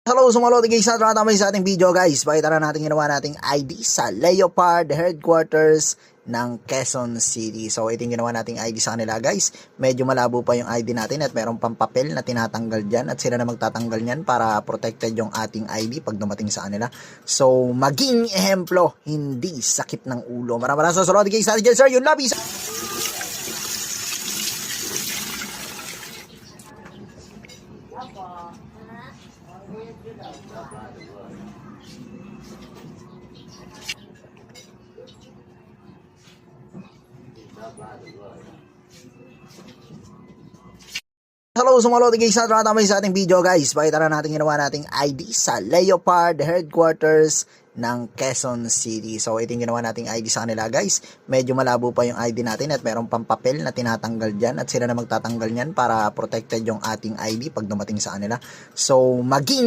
Hello sa mga lodi guys, natin sa ating video guys. Pakita na natin ginawa nating ID sa Leopard headquarters ng Quezon City. So ito yung ginawa nating ID sa kanila guys. Medyo malabo pa yung ID natin at meron pang papel na tinatanggal dyan at sila na magtatanggal nyan para protected yung ating ID pag dumating sa kanila. So maging ehemplo, hindi sakit ng ulo. Maraming sa lodi guys natin dyan sir, yun labi. Hello sa mga lodi guys, natin sa ating video guys. Pakita na natin ginawa nating ID sa Leopard headquarters ng Quezon City. So ito yung ginawa nating ID sa kanila guys. Medyo malabo pa yung ID natin at meron pang papel na tinatanggal dyan at sila na magtatanggal nyan para protected yung ating ID pag dumating sa kanila. So maging